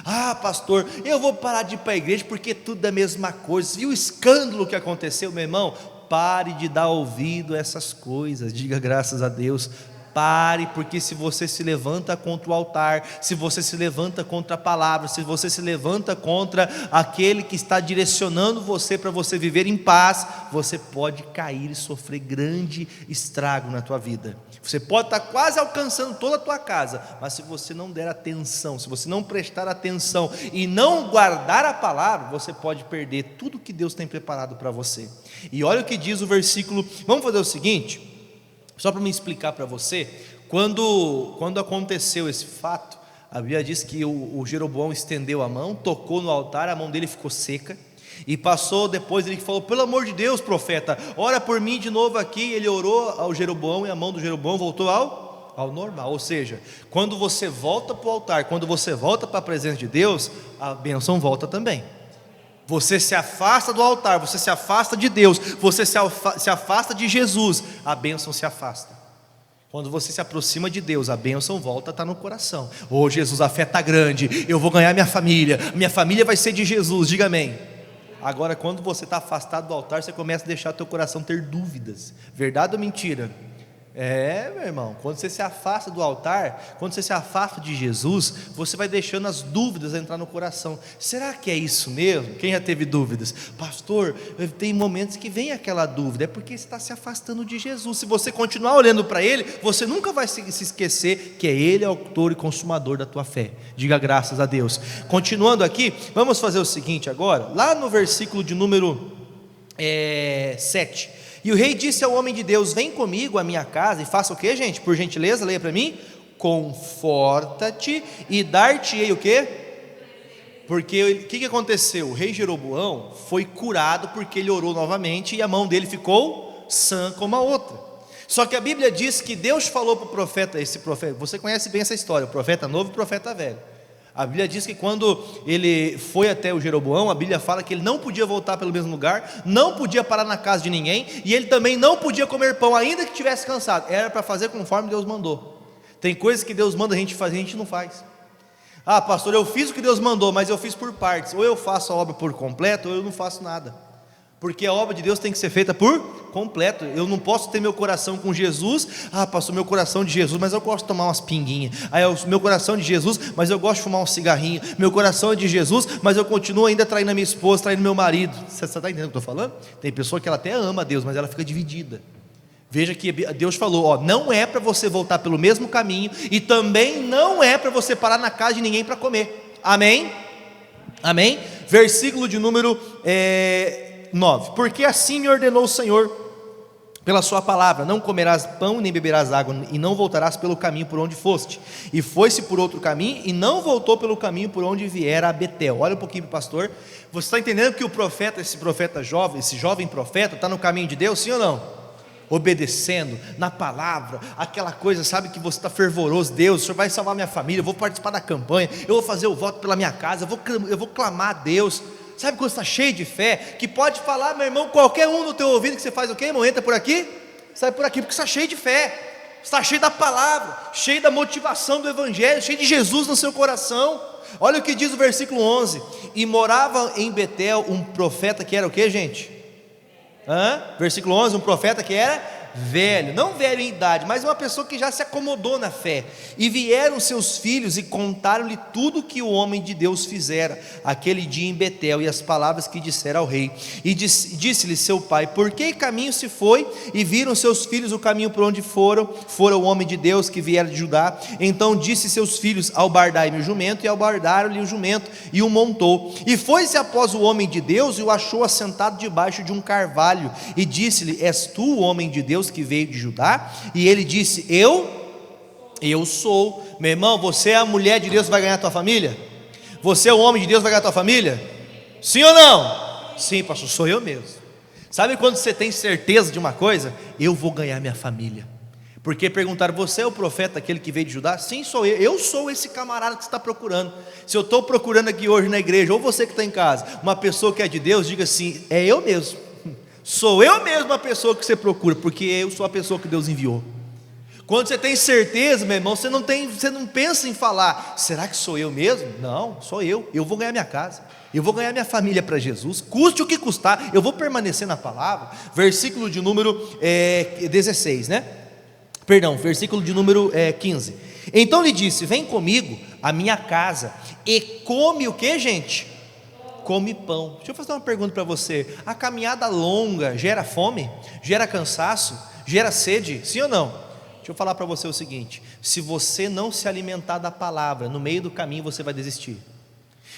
Ah, pastor, eu vou parar de ir para a igreja porque tudo é a mesma coisa. E o escândalo que aconteceu, meu irmão? Pare de dar ouvido a essas coisas, diga graças a Deus. Pare, porque se você se levanta contra o altar, se você se levanta contra a palavra, se você se levanta contra aquele que está direcionando você para você viver em paz, você pode cair e sofrer grande estrago na tua vida. Você pode estar quase alcançando toda a tua casa, mas se você não der atenção, se você não prestar atenção e não guardar a palavra, você pode perder tudo que Deus tem preparado para você. E olha o que diz o versículo. Vamos fazer o seguinte, só para me explicar para você. Quando aconteceu esse fato, a Bíblia diz que o Jeroboão estendeu a mão, tocou no altar, a mão dele ficou seca, e passou depois, ele falou: pelo amor de Deus, profeta, ora por mim de novo aqui. Ele orou ao Jeroboão, e a mão do Jeroboão voltou ao normal. Ou seja, quando você volta para o altar, quando você volta para a presença de Deus, a bênção volta também. Você se afasta do altar, você se afasta de Deus, você se afasta de Jesus, a bênção se afasta. Quando você se aproxima de Deus, a bênção volta a estar no coração. Oh Jesus, a fé está grande, eu vou ganhar minha família vai ser de Jesus, diga amém. Agora, quando você está afastado do altar, você começa a deixar teu coração ter dúvidas, verdade ou mentira? Meu irmão, quando você se afasta do altar, quando você se afasta de Jesus, você vai deixando as dúvidas entrar no coração. Será que é isso mesmo? Quem já teve dúvidas? Pastor, tem momentos que vem aquela dúvida, é porque você está se afastando de Jesus. Se você continuar olhando para Ele, você nunca vai se esquecer que é Ele o autor e consumador da tua fé. Diga graças a Deus. Continuando aqui, vamos fazer o seguinte agora, lá no versículo de número 7. E o rei disse ao homem de Deus: vem comigo à minha casa e faça o que, gente? Por gentileza, leia para mim. Conforta-te e dar-te-ei o quê? Porque o que aconteceu? O rei Jeroboão foi curado porque ele orou novamente e a mão dele ficou sã como a outra. Só que a Bíblia diz que Deus falou para o profeta, esse profeta, você conhece bem essa história, o profeta novo e o profeta velho. A Bíblia diz que quando ele foi até o Jeroboão, a Bíblia fala que ele não podia voltar pelo mesmo lugar, não podia parar na casa de ninguém, e ele também não podia comer pão, ainda que estivesse cansado. Era para fazer conforme Deus mandou. Tem coisas que Deus manda a gente fazer, a gente não faz. Ah, pastor, eu fiz o que Deus mandou, mas eu fiz por partes. Ou eu faço a obra por completo, ou eu não faço nada. Porque a obra de Deus tem que ser feita por completo. Eu não posso ter meu coração com Jesus. Ah, pastor, meu coração de Jesus, mas eu gosto de tomar umas pinguinhas. Meu coração de Jesus, mas eu gosto de fumar um cigarrinho. Meu coração é de Jesus, mas eu continuo ainda traindo a minha esposa, traindo meu marido. Você está entendendo o que eu estou falando? Tem pessoa que ela até ama a Deus, mas ela fica dividida. Veja que Deus falou, não é para você voltar pelo mesmo caminho, e também não é para você parar na casa de ninguém para comer. Amém? Amém? Versículo de número 9. Porque assim me ordenou o Senhor pela sua palavra: não comerás pão nem beberás água, e não voltarás pelo caminho por onde foste. E foi-se por outro caminho, e não voltou pelo caminho por onde viera a Betel. Olha um pouquinho, pastor. Você está entendendo que o profeta, esse jovem profeta, está no caminho de Deus, sim ou não? Obedecendo na palavra, aquela coisa, sabe, que você está fervoroso. Deus, o Senhor vai salvar minha família, eu vou participar da campanha, eu vou fazer o voto pela minha casa, eu vou clamar a Deus. Sabe quando você está cheio de fé, que pode falar, meu irmão, qualquer um no teu ouvido, que você faz o quê, irmão? Entra por aqui, sai por aqui, porque você está cheio de fé, está cheio da palavra, cheio da motivação do Evangelho, cheio de Jesus no seu coração. Olha o que diz o versículo 11: e morava em Betel um profeta que era o quê, gente? Versículo 11, um profeta que era velho, não velho em idade, mas uma pessoa que já se acomodou na fé. E vieram seus filhos e contaram-lhe tudo que o homem de Deus fizera aquele dia em Betel, e as palavras que dissera ao rei. E disse-lhe seu pai: por que caminho se foi? E viram seus filhos o caminho por onde fora o homem de Deus que viera de Judá. Então disse seus filhos: albardai-me o jumento. E albardaram-lhe o jumento, e o montou. E foi-se após o homem de Deus, e o achou assentado debaixo de um carvalho, e disse-lhe: és tu o homem de Deus que veio de Judá? E ele disse: eu sou. Meu irmão, você é a mulher de Deus que vai ganhar a tua família? Você é o homem de Deus que vai ganhar a tua família? Sim ou não? Sim, pastor, sou eu mesmo. Sabe quando você tem certeza de uma coisa? Eu vou ganhar minha família. Porque perguntaram, você é o profeta, aquele que veio de Judá? Sim, sou eu sou esse camarada que você está procurando. Se eu estou procurando aqui hoje na igreja, ou você que está em casa, uma pessoa que é de Deus, diga assim, é eu mesmo, sou eu mesmo a pessoa que você procura, porque eu sou a pessoa que Deus enviou. Quando você tem certeza, meu irmão, você não pensa em falar, será que sou eu mesmo? Não, sou eu vou ganhar minha casa, eu vou ganhar minha família para Jesus, custe o que custar, eu vou permanecer na palavra. Versículo de número 16, né? Perdão, versículo de número 15. Então lhe disse, vem comigo à minha casa e come o que, gente? Come pão. Deixa eu fazer uma pergunta para você, a caminhada longa gera fome? Gera cansaço? Gera sede? Sim ou não? Deixa eu falar para você o seguinte, se você não se alimentar da palavra, no meio do caminho você vai desistir.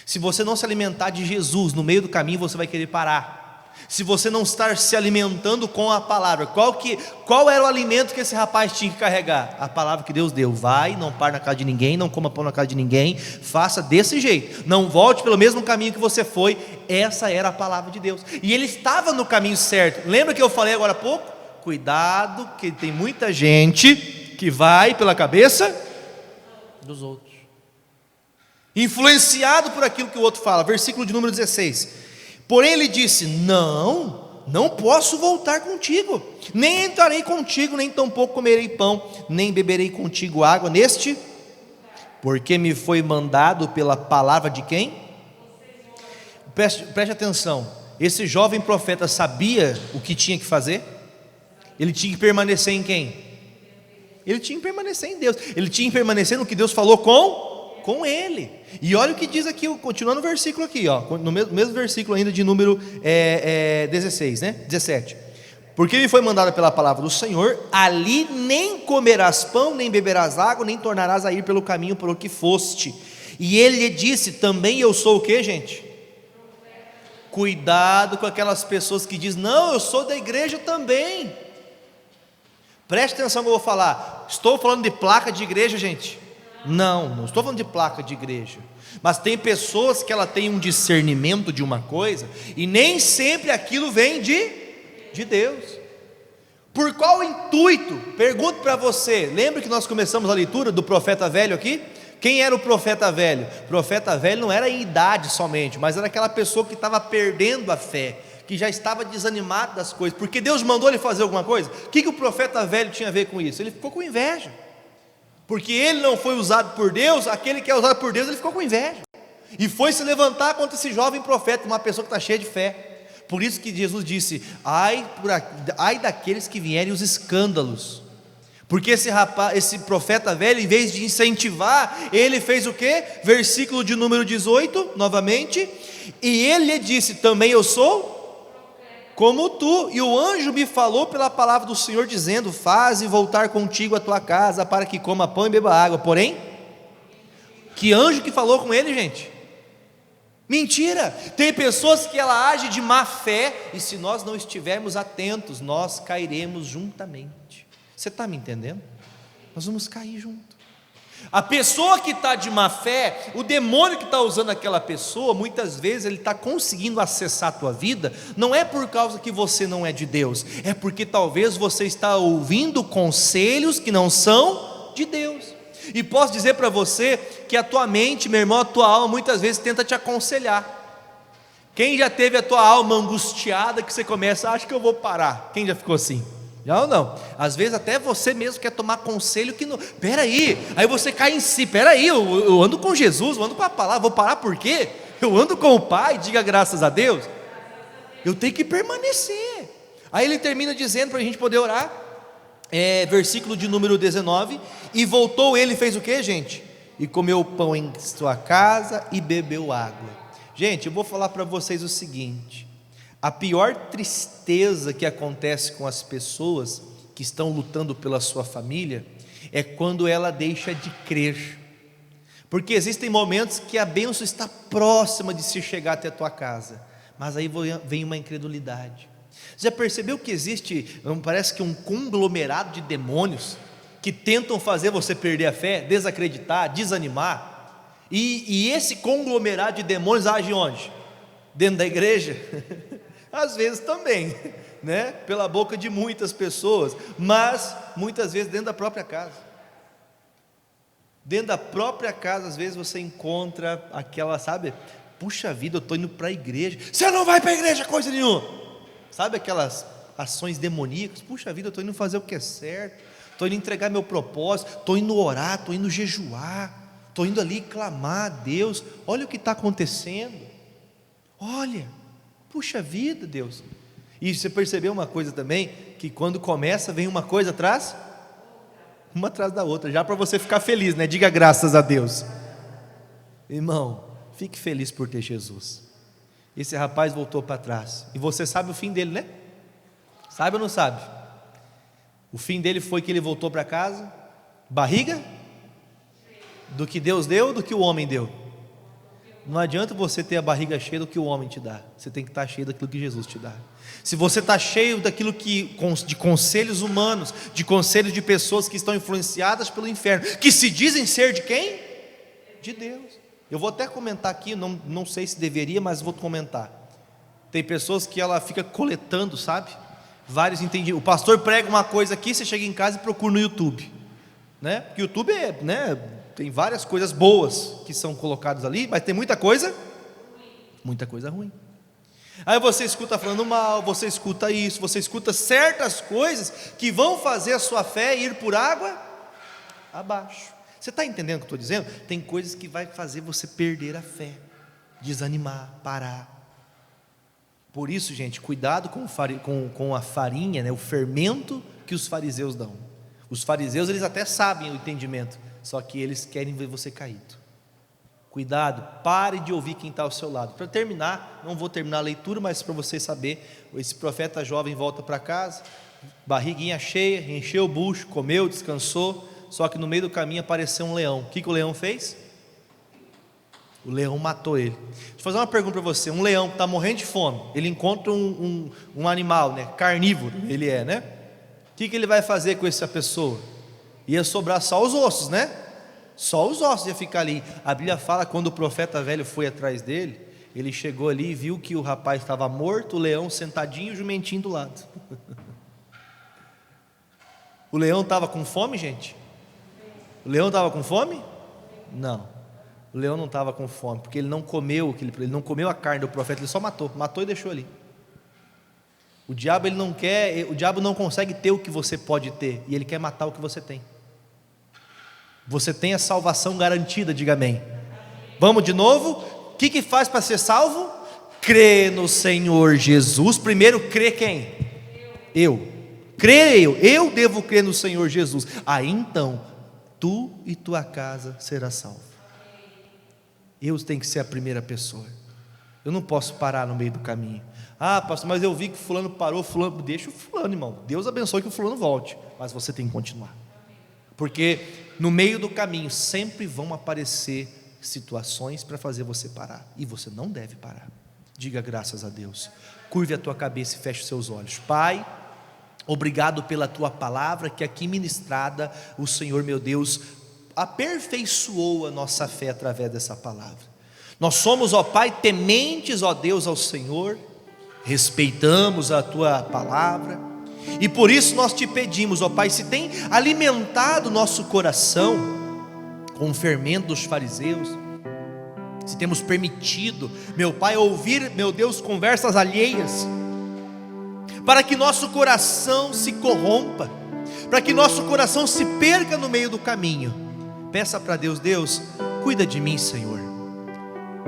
Se você não se alimentar de Jesus, no meio do caminho você vai querer parar. Se você não estar se alimentando com a palavra, qual era o alimento que esse rapaz tinha que carregar? A palavra que Deus deu, vai, não pare na casa de ninguém, não coma pão na casa de ninguém, faça desse jeito, não volte pelo mesmo caminho que você foi. Essa era a palavra de Deus, e ele estava no caminho certo. Lembra que eu falei agora há pouco? Cuidado, que tem muita gente que vai pela cabeça dos outros, influenciado por aquilo que o outro fala. Versículo de número 16, porém ele disse, não posso voltar contigo, nem entrarei contigo, nem tampouco comerei pão, nem beberei contigo água neste, porque me foi mandado pela palavra de quem? Preste atenção, esse jovem profeta sabia o que tinha que fazer? Ele tinha que permanecer em quem? Ele tinha que permanecer em Deus, ele tinha que permanecer no que Deus falou com ele. E olha o que diz aqui, continuando o versículo aqui, ó, no mesmo versículo ainda de número 16, né? 17. Porque me foi mandada pela palavra do Senhor, ali nem comerás pão, nem beberás água, nem tornarás a ir pelo caminho por o que foste. E ele lhe disse, também eu sou o que, gente? Cuidado com aquelas pessoas que dizem, não, eu sou da igreja também. Preste atenção no que eu vou falar. Estou falando de placa de igreja, gente? Não estou falando de placa de igreja. Mas tem pessoas que ela tem um discernimento de uma coisa, e nem sempre aquilo vem de Deus. Por qual intuito? Pergunto para você, lembra que nós começamos a leitura do profeta velho aqui? Quem era o profeta velho? O profeta velho não era em idade somente, mas era aquela pessoa que estava perdendo a fé, que já estava desanimado das coisas, porque Deus mandou ele fazer alguma coisa. O que o profeta velho tinha a ver com isso? Ele ficou com inveja, porque ele não foi usado por Deus. Aquele que é usado por Deus, ele ficou com inveja, e foi se levantar contra esse jovem profeta, uma pessoa que está cheia de fé. Por isso que Jesus disse, ai daqueles que vierem os escândalos, porque esse profeta velho, em vez de incentivar, ele fez o quê? Versículo de número 18, novamente, e ele lhe disse, também eu sou como tu, e o anjo me falou pela palavra do Senhor, dizendo, faze voltar contigo a tua casa, para que coma pão e beba água. Porém, que anjo que falou com ele, gente? Mentira. Tem pessoas que ela age de má fé, e se nós não estivermos atentos, nós cairemos juntamente. Você está me entendendo? Nós vamos cair junto. A pessoa que está de má fé, o demônio que está usando aquela pessoa, muitas vezes ele está conseguindo acessar a tua vida, não é por causa que você não é de Deus, é porque talvez você está ouvindo conselhos que não são de Deus. E posso dizer para você que a tua mente, meu irmão, a tua alma muitas vezes tenta te aconselhar. Quem já teve a tua alma angustiada, que você começa, acho que eu vou parar? Quem já ficou assim? Já ou não? Às vezes até você mesmo quer tomar conselho que não, peraí, aí você cai em si, peraí, eu ando com Jesus, eu ando com a palavra, vou parar por quê? Eu ando com o Pai, diga graças a Deus, eu tenho que permanecer. Aí ele termina dizendo para a gente poder orar, versículo de número 19, e voltou ele e fez o que, gente? E comeu pão em sua casa e bebeu água. Gente, eu vou falar para vocês o seguinte, a pior tristeza que acontece com as pessoas que estão lutando pela sua família é quando ela deixa de crer, porque existem momentos que a bênção está próxima de se chegar até a tua casa, mas aí vem uma incredulidade. Você já percebeu que existe, parece que um conglomerado de demônios que tentam fazer você perder a fé, desacreditar, desanimar, e esse conglomerado de demônios age onde? Dentro da igreja? Às vezes também, né, pela boca de muitas pessoas, mas muitas vezes dentro da própria casa. Dentro da própria casa, às vezes você encontra aquela, sabe, puxa vida, eu estou indo para a igreja. Você não vai para a igreja coisa nenhuma. Sabe aquelas ações demoníacas? Puxa vida, eu estou indo fazer o que é certo, estou indo entregar meu propósito, estou indo orar, estou indo jejuar, estou indo ali clamar a Deus. Olha o que está acontecendo. Olha, puxa vida, Deus. E você percebeu uma coisa também, que quando começa vem uma coisa atrás, uma atrás da outra, já para você ficar feliz, né? Diga graças a Deus. Irmão, fique feliz por ter Jesus. Esse rapaz voltou para trás, e você sabe o fim dele, né? Sabe ou não sabe? O fim dele foi que ele voltou para casa, barriga, do que Deus deu, do que o homem deu. Não adianta você ter a barriga cheia do que o homem te dá, você tem que estar cheio daquilo que Jesus te dá. Se você está cheio daquilo de conselhos humanos, de conselhos de pessoas que estão influenciadas pelo inferno, que se dizem ser de quem? De Deus. Eu vou até comentar aqui, não sei se deveria, mas vou comentar. Tem pessoas que ela fica coletando, sabe? Vários entendimentos. O pastor prega uma coisa aqui, você chega em casa e procura no YouTube, né? Porque o YouTube tem várias coisas boas que são colocadas ali, mas tem muita coisa ruim. Aí você escuta falando mal, você escuta isso, você escuta certas coisas que vão fazer a sua fé ir por água abaixo. Você está entendendo o que eu estou dizendo? Tem coisas que vai fazer você perder a fé, desanimar, parar. Por isso, gente, cuidado com a farinha, né, o fermento que os fariseus dão. Os fariseus, eles até sabem o entendimento, só que eles querem ver você caído. Cuidado, pare de ouvir quem está ao seu lado. Para terminar, não vou terminar a leitura, mas para você saber, esse profeta jovem volta para casa, barriguinha cheia, encheu o bucho, comeu, descansou, só que no meio do caminho apareceu um leão. O que o leão fez? O leão matou ele. Deixa eu fazer uma pergunta para você. Um leão que está morrendo de fome, ele encontra um animal, né, carnívoro, ele é, né? O que ele vai fazer com essa pessoa? Ia sobrar só os ossos, né? Só os ossos ia ficar ali. A Bíblia fala que quando o profeta velho foi atrás dele, ele chegou ali e viu que o rapaz estava morto, o leão sentadinho e o jumentinho do lado. O leão estava com fome, gente? O leão estava com fome? Não. O leão não estava com fome, porque ele não comeu a carne do profeta, ele só matou e deixou ali. O diabo não consegue ter o que você pode ter, e ele quer matar o que você tem. Você tem a salvação garantida, diga amém. Vamos de novo? O que faz para ser salvo? Crê no Senhor Jesus. Primeiro, crê quem? Eu devo crer no Senhor Jesus. Aí então, tu e tua casa será salvo. Eu tenho que ser a primeira pessoa. Eu não posso parar no meio do caminho. Ah, pastor, mas eu vi que fulano parou, deixa o fulano, irmão. Deus abençoe que o fulano volte, mas você tem que continuar. Porque no meio do caminho sempre vão aparecer situações para fazer você parar, e você não deve parar. Diga graças a Deus. Curve a tua cabeça e feche os seus olhos. Pai, obrigado pela tua palavra, que aqui ministrada, o Senhor meu Deus aperfeiçoou a nossa fé através dessa palavra. Nós somos, ó Pai, tementes, ó Deus, ao Senhor, respeitamos a tua palavra, e por isso nós te pedimos, ó Pai, se tem alimentado nosso coração com o fermento dos fariseus, se temos permitido, meu Pai, ouvir, meu Deus, conversas alheias, para que nosso coração se corrompa, para que nosso coração se perca no meio do caminho, peça para Deus: Deus, cuida de mim, Senhor,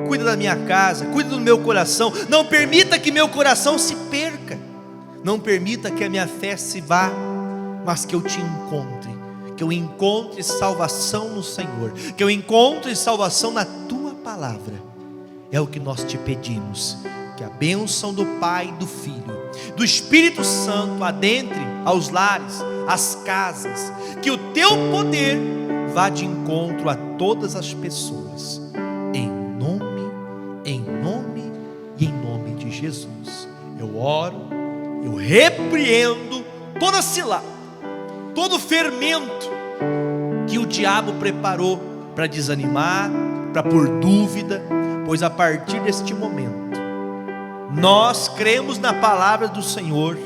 cuida da minha casa, cuida do meu coração, não permita que meu coração se perca, não permita que a minha fé se vá, mas que eu te encontre, que eu encontre salvação no Senhor, que eu encontre salvação na tua palavra. É o que nós te pedimos, que a bênção do Pai, do Filho, do Espírito Santo adentre aos lares, às casas, que o teu poder vá de encontro a todas as pessoas, em nome e em nome de Jesus. Eu oro, eu repreendo toda cilada, todo fermento que o diabo preparou para desanimar, para pôr dúvida, pois a partir deste momento nós cremos na palavra do Senhor,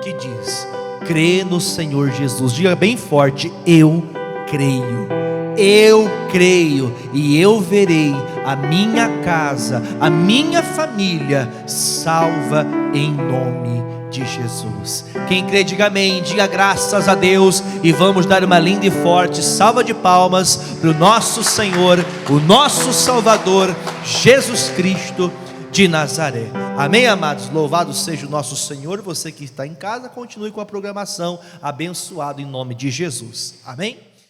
que diz: crê no Senhor Jesus. Diga bem forte: eu creio. Eu creio e eu verei a minha casa, a minha família salva em nome de Jesus. Quem crê, diga amém, diga graças a Deus, e vamos dar uma linda e forte salva de palmas para o nosso Senhor, o nosso Salvador, Jesus Cristo de Nazaré. Amém, amados? Louvado seja o nosso Senhor. Você que está em casa, continue com a programação, abençoado em nome de Jesus. Amém?